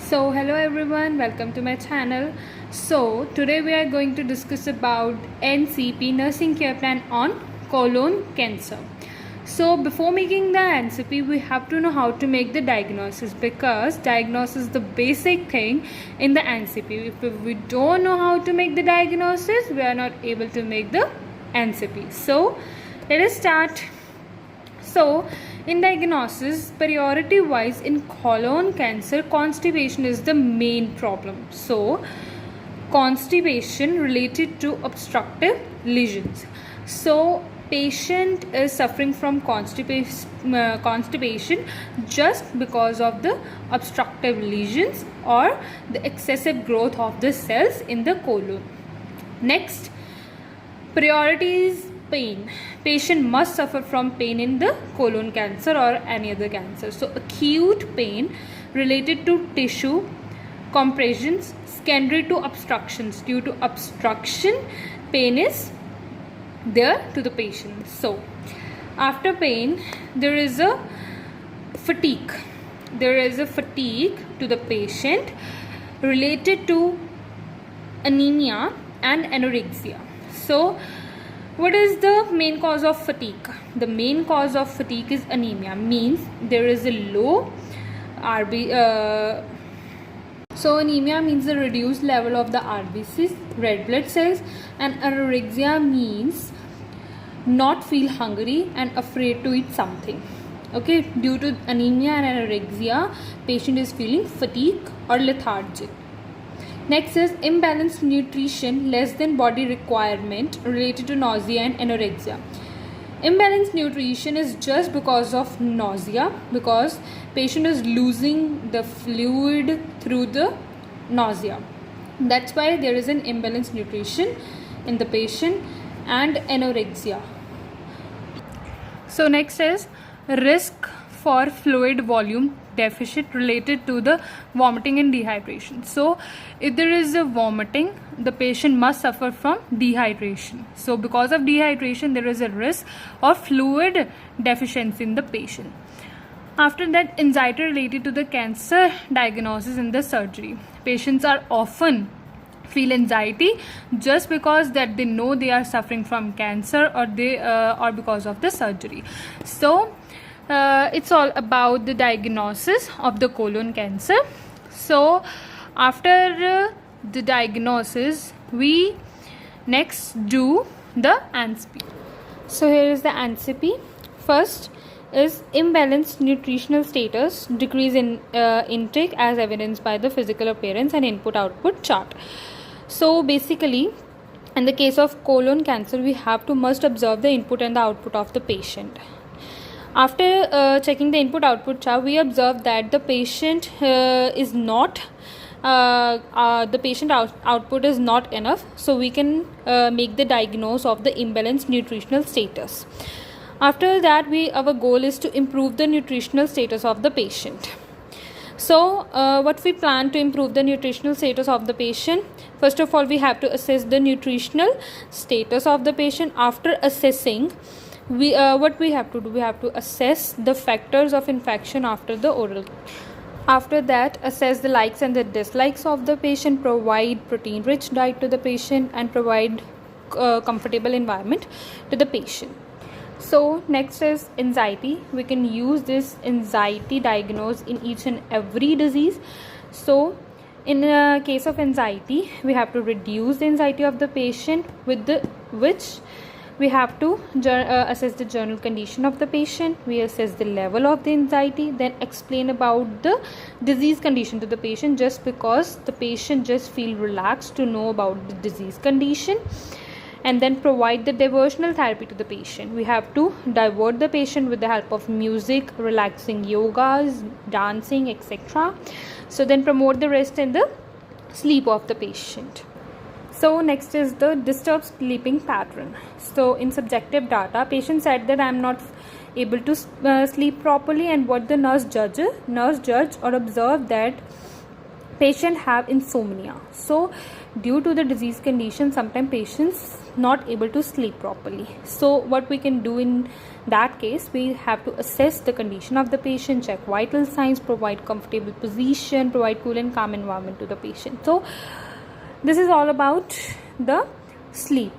So hello everyone, welcome to my channel. So today we are going to discuss about NCP nursing care plan on colon cancer. So before making the NCP we have to know how to make the diagnosis, because diagnosis is the basic thing in the NCP. If we don't know how to make the diagnosis, we are not able to make the NCP. So let us start. So, in diagnosis, priority wise in colon cancer, constipation is the main problem. So, constipation related to obstructive lesions. So, patient is suffering from constipation just because of the obstructive lesions or the excessive growth of the cells in the colon. Next, priority is pain. Patient must suffer from pain in the colon cancer or any other cancer. So acute pain related to tissue compressions secondary to obstructions. Due to obstruction, pain is there to the patient. So after pain, there is a fatigue. There is a fatigue to the patient related to anemia and anorexia. So what is the main cause of fatigue? The main cause of fatigue is anemia, means there is a low so anemia means the reduced level of the RBCs, red blood cells, and anorexia means not feel hungry and afraid to eat something. Okay, due to anemia and anorexia, patient is feeling fatigue or lethargic. Next is imbalanced nutrition less than body requirement related to nausea and anorexia. Imbalanced nutrition is just because of nausea, because patient is losing the fluid through the nausea. That's why there is an imbalanced nutrition in the patient and anorexia. So next is risk for fluid volume deficit related to the vomiting and dehydration. So if there is a vomiting, the patient must suffer from dehydration. So because of dehydration, there is a risk of fluid deficiency in the patient. After that, anxiety related to the cancer diagnosis and the surgery. Patients are often feel anxiety just because that they know they are suffering from cancer or because of the surgery. So it's all about the diagnosis of the colon cancer. So after the diagnosis, we next do the NCP. So here is the NCP. First is imbalanced nutritional status, decrease in intake as evidenced by the physical appearance and input-output chart. So basically, in the case of colon cancer, we have to must observe the input and the output of the patient. After checking the input-output chart, we observe that the patient is not the patient output is not enough, so we can make the diagnosis of the imbalanced nutritional status. After that, our goal is to improve the nutritional status of the patient. So what we plan to improve the nutritional status of the patient? First of all, we have to assess the nutritional status of the patient. After assessing, what we have to do, we have to assess the factors of infection after the oral. After that, assess the likes and the dislikes of the patient, provide protein rich diet to the patient, and provide comfortable environment to the patient. So next is anxiety. We can use this anxiety diagnose in each and every disease. So in a case of anxiety, we have to reduce the anxiety of the patient, which we have to assess the general condition of the patient. We assess the level of the anxiety, then explain about the disease condition to the patient, just because the patient just feel relaxed to know about the disease condition, and then provide the diversional therapy to the patient. We have to divert the patient with the help of music, relaxing yogas, dancing, etc. So then promote the rest and the sleep of the patient. So next is the disturbed sleeping pattern. So in subjective data, patient said that I am not able to sleep properly, and what the nurse judge or observe that patient have insomnia. So due to the disease condition, sometimes patients not able to sleep properly. So what we can do in that case, we have to assess the condition of the patient, check vital signs, provide comfortable position, provide cool and calm environment to the patient. So this is all about the sleep.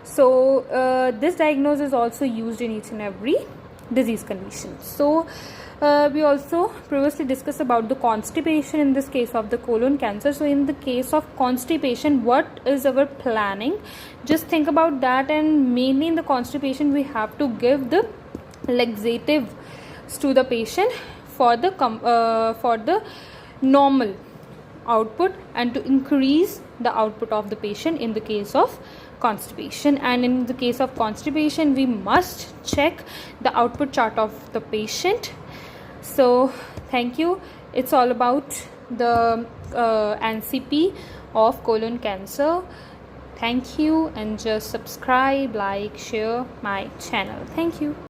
So this diagnosis is also used in each and every disease condition. So we also previously discussed about the constipation in this case of the colon cancer. So in the case of constipation, what is our planning? Just think about that, and mainly in the constipation we have to give the laxative to the patient for the normal output and to increase the output of the patient in the case of constipation. And in the case of constipation, we must check the output chart of the patient. So thank you. It's all about the NCP of colon cancer. Thank you, and just subscribe, like, share my channel. Thank you.